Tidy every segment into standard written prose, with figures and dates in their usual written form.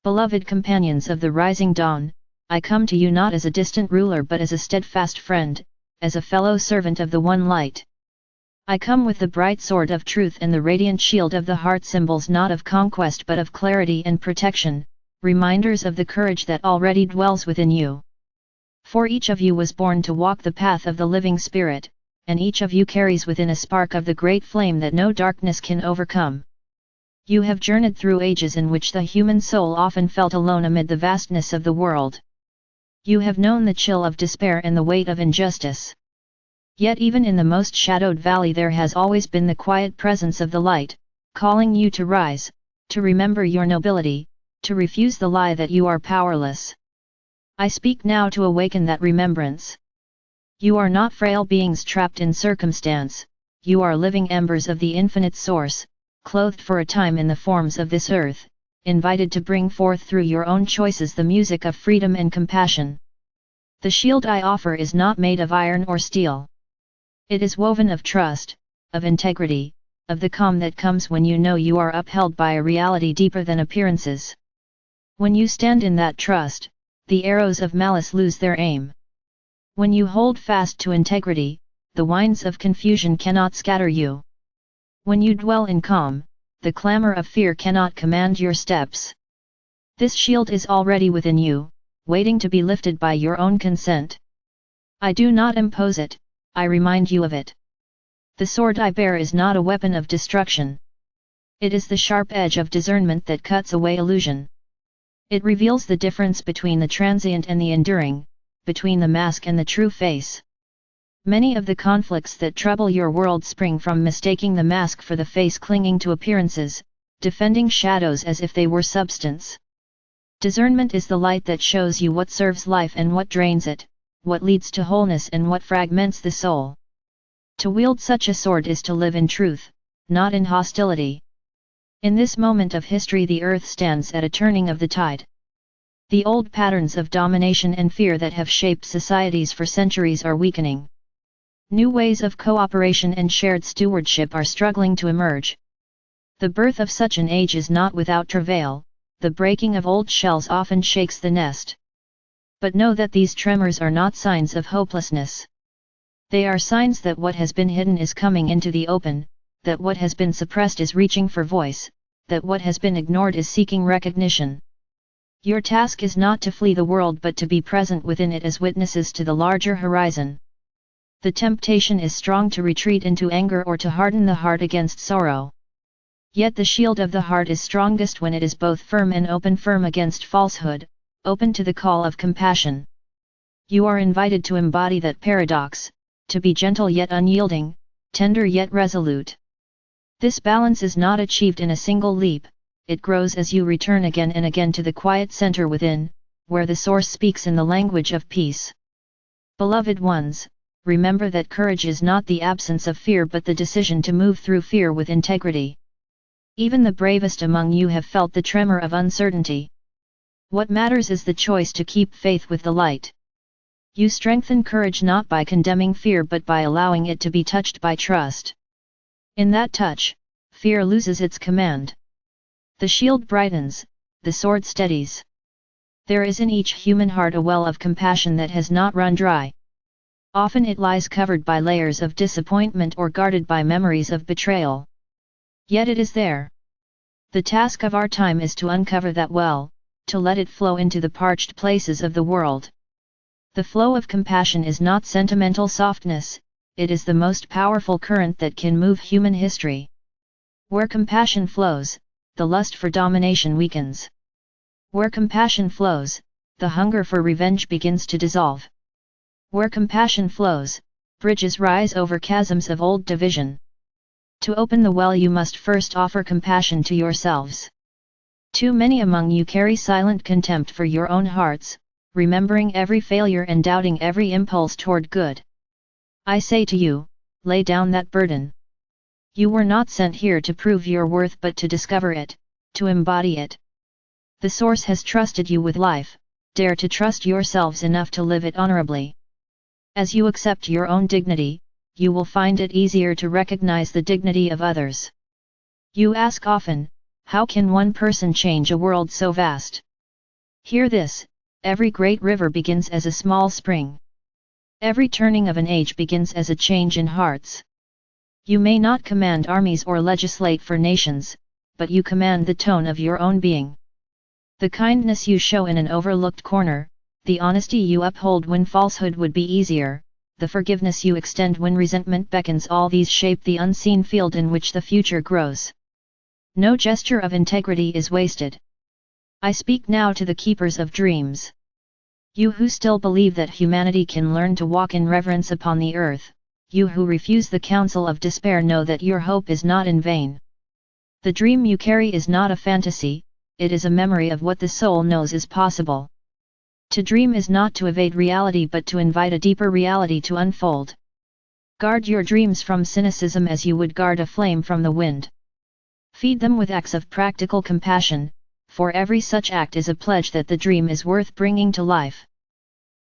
Beloved companions of the rising dawn, I come to you not as a distant ruler but as a steadfast friend, as a fellow servant of the One Light. I come with the bright sword of truth and the radiant shield of the heart, symbols not of conquest but of clarity and protection, reminders of the courage that already dwells within you. For each of you was born to walk the path of the living spirit, and each of you carries within a spark of the great flame that no darkness can overcome. You have journeyed through ages in which the human soul often felt alone amid the vastness of the world. You have known the chill of despair and the weight of injustice. Yet even in the most shadowed valley there has always been the quiet presence of the light, calling you to rise, to remember your nobility, to refuse the lie that you are powerless. I speak now to awaken that remembrance. You are not frail beings trapped in circumstance, you are living embers of the infinite source, clothed for a time in the forms of this earth, invited to bring forth through your own choices the music of freedom and compassion. The shield I offer is not made of iron or steel. It is woven of trust, of integrity, of the calm that comes when you know you are upheld by a reality deeper than appearances. When you stand in that trust, the arrows of malice lose their aim. When you hold fast to integrity, the winds of confusion cannot scatter you. When you dwell in calm, the clamor of fear cannot command your steps. This shield is already within you, waiting to be lifted by your own consent. I do not impose it, I remind you of it. The sword I bear is not a weapon of destruction. It is the sharp edge of discernment that cuts away illusion. It reveals the difference between the transient and the enduring, between the mask and the true face. Many of the conflicts that trouble your world spring from mistaking the mask for the face, clinging to appearances, defending shadows as if they were substance. Discernment is the light that shows you what serves life and what drains it, what leads to wholeness and what fragments the soul. To wield such a sword is to live in truth, not in hostility. In this moment of history the earth stands at a turning of the tide. The old patterns of domination and fear that have shaped societies for centuries are weakening. New ways of cooperation and shared stewardship are struggling to emerge. The birth of such an age is not without travail, the breaking of old shells often shakes the nest. But know that these tremors are not signs of hopelessness. They are signs that what has been hidden is coming into the open, that what has been suppressed is reaching for voice, that what has been ignored is seeking recognition. Your task is not to flee the world but to be present within it as witnesses to the larger horizon. The temptation is strong to retreat into anger or to harden the heart against sorrow. Yet the shield of the heart is strongest when it is both firm and open, firm against falsehood, open to the call of compassion. You are invited to embody that paradox, to be gentle yet unyielding, tender yet resolute. This balance is not achieved in a single leap, it grows as you return again and again to the quiet center within, where the source speaks in the language of peace. Beloved ones, remember that courage is not the absence of fear but the decision to move through fear with integrity. Even the bravest among you have felt the tremor of uncertainty. What matters is the choice to keep faith with the light. You strengthen courage not by condemning fear but by allowing it to be touched by trust. In that touch, fear loses its command. The shield brightens, the sword steadies. There is in each human heart a well of compassion that has not run dry. Often it lies covered by layers of disappointment or guarded by memories of betrayal. Yet it is there. The task of our time is to uncover that well, to let it flow into the parched places of the world. The flow of compassion is not sentimental softness, it is the most powerful current that can move human history. Where compassion flows, the lust for domination weakens. Where compassion flows, the hunger for revenge begins to dissolve. Where compassion flows, bridges rise over chasms of old division. To open the well you must first offer compassion to yourselves. Too many among you carry silent contempt for your own hearts, remembering every failure and doubting every impulse toward good. I say to you, lay down that burden. You were not sent here to prove your worth but to discover it, to embody it. The Source has trusted you with life, dare to trust yourselves enough to live it honorably. As you accept your own dignity, you will find it easier to recognize the dignity of others. You ask often, how can one person change a world so vast? Hear this, every great river begins as a small spring. Every turning of an age begins as a change in hearts. You may not command armies or legislate for nations, but you command the tone of your own being. The kindness you show in an overlooked corner, the honesty you uphold when falsehood would be easier, the forgiveness you extend when resentment beckons, all these shape the unseen field in which the future grows. No gesture of integrity is wasted. I speak now to the keepers of dreams. You who still believe that humanity can learn to walk in reverence upon the earth, you who refuse the counsel of despair, know that your hope is not in vain. The dream you carry is not a fantasy, it is a memory of what the soul knows is possible. To dream is not to evade reality but to invite a deeper reality to unfold. Guard your dreams from cynicism as you would guard a flame from the wind. Feed them with acts of practical compassion, for every such act is a pledge that the dream is worth bringing to life.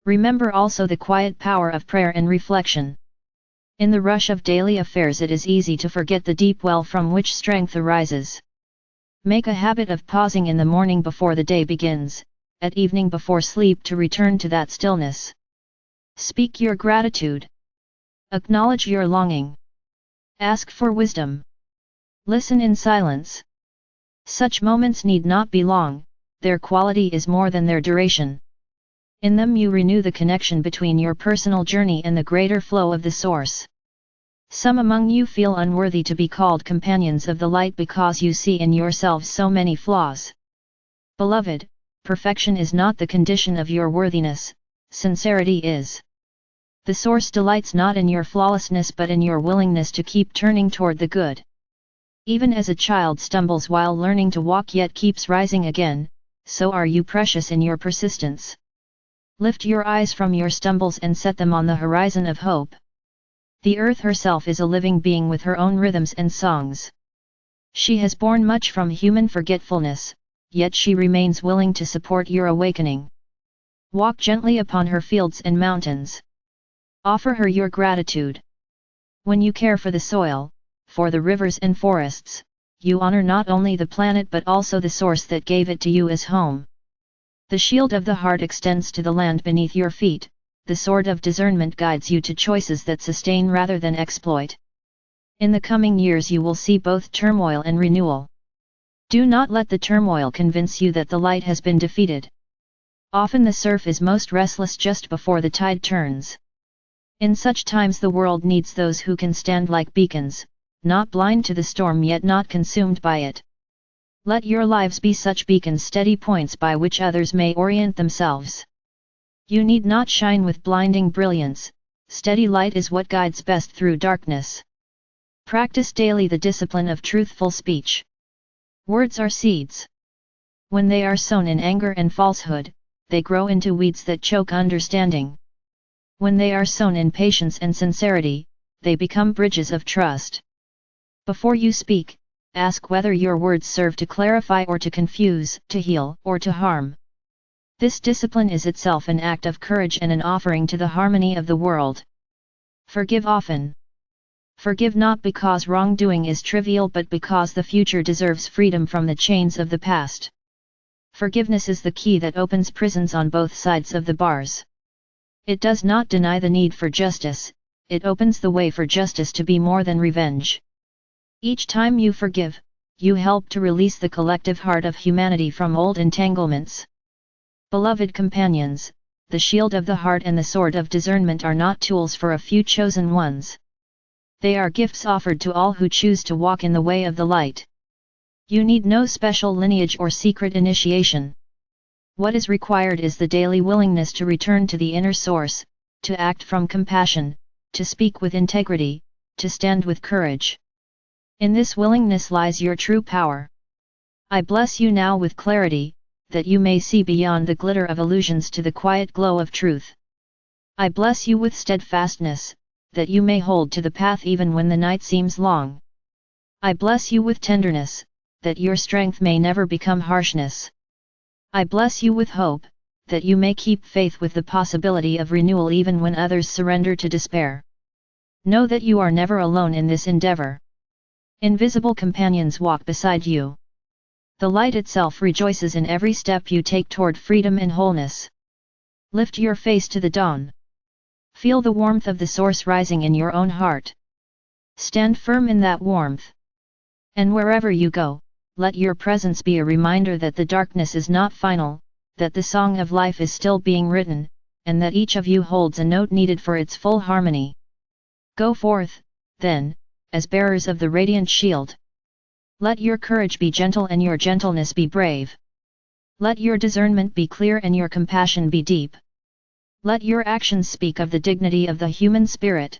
Remember also the quiet power of prayer and reflection. In the rush of daily affairs it is easy to forget the deep well from which strength arises. Make a habit of pausing in the morning before the day begins, at evening before sleep, to return to that stillness. Speak your gratitude. Acknowledge your longing. Ask for wisdom. Listen in silence. Such moments need not be long, their quality is more than their duration. In them you renew the connection between your personal journey and the greater flow of the source. Some among you feel unworthy to be called companions of the light because you see in yourselves so many flaws. Beloved, perfection is not the condition of your worthiness, sincerity is. The source delights not in your flawlessness but in your willingness to keep turning toward the good. Even as a child stumbles while learning to walk yet keeps rising again, so are you precious in your persistence. Lift your eyes from your stumbles and set them on the horizon of hope. The earth herself is a living being with her own rhythms and songs. She has borne much from human forgetfulness, yet she remains willing to support your awakening. Walk gently upon her fields and mountains. Offer her your gratitude. When you care for the soil, for the rivers and forests, you honor not only the planet but also the source that gave it to you as home. The shield of the heart extends to the land beneath your feet, the sword of discernment guides you to choices that sustain rather than exploit. In the coming years you will see both turmoil and renewal. Do not let the turmoil convince you that the light has been defeated. Often the surf is most restless just before the tide turns. In such times the world needs those who can stand like beacons, not blind to the storm yet not consumed by it. Let your lives be such beacons, steady points by which others may orient themselves. You need not shine with blinding brilliance, steady light is what guides best through darkness. Practice daily the discipline of truthful speech. Words are seeds. When they are sown in anger and falsehood, they grow into weeds that choke understanding. When they are sown in patience and sincerity, they become bridges of trust. Before you speak, ask whether your words serve to clarify or to confuse, to heal or to harm. This discipline is itself an act of courage and an offering to the harmony of the world. Forgive often. Forgive not because wrongdoing is trivial but because the future deserves freedom from the chains of the past. Forgiveness is the key that opens prisons on both sides of the bars. It does not deny the need for justice, it opens the way for justice to be more than revenge. Each time you forgive, you help to release the collective heart of humanity from old entanglements. Beloved companions, the shield of the heart and the sword of discernment are not tools for a few chosen ones. They are gifts offered to all who choose to walk in the way of the light. You need no special lineage or secret initiation. What is required is the daily willingness to return to the inner source, to act from compassion, to speak with integrity, to stand with courage. In this willingness lies your true power. I bless you now with clarity, that you may see beyond the glitter of illusions to the quiet glow of truth. I bless you with steadfastness, that you may hold to the path even when the night seems long. I bless you with tenderness, that your strength may never become harshness. I bless you with hope, that you may keep faith with the possibility of renewal even when others surrender to despair. Know that you are never alone in this endeavor. Invisible companions walk beside you. The light itself rejoices in every step you take toward freedom and wholeness. Lift your face to the dawn. Feel the warmth of the source rising in your own heart. Stand firm in that warmth. And wherever you go, let your presence be a reminder that the darkness is not final, that the song of life is still being written, and that each of you holds a note needed for its full harmony. Go forth, then, as bearers of the radiant shield. Let your courage be gentle and your gentleness be brave. Let your discernment be clear and your compassion be deep. Let your actions speak of the dignity of the human spirit.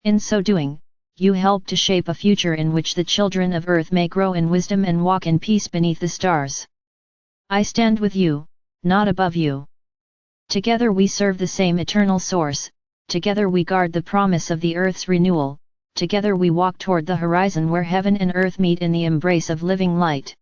In so doing, you help to shape a future in which the children of earth may grow in wisdom and walk in peace beneath the stars. I stand with you, not above you. Together we serve the same eternal source, together we guard the promise of the earth's renewal, together we walk toward the horizon where heaven and earth meet in the embrace of living light.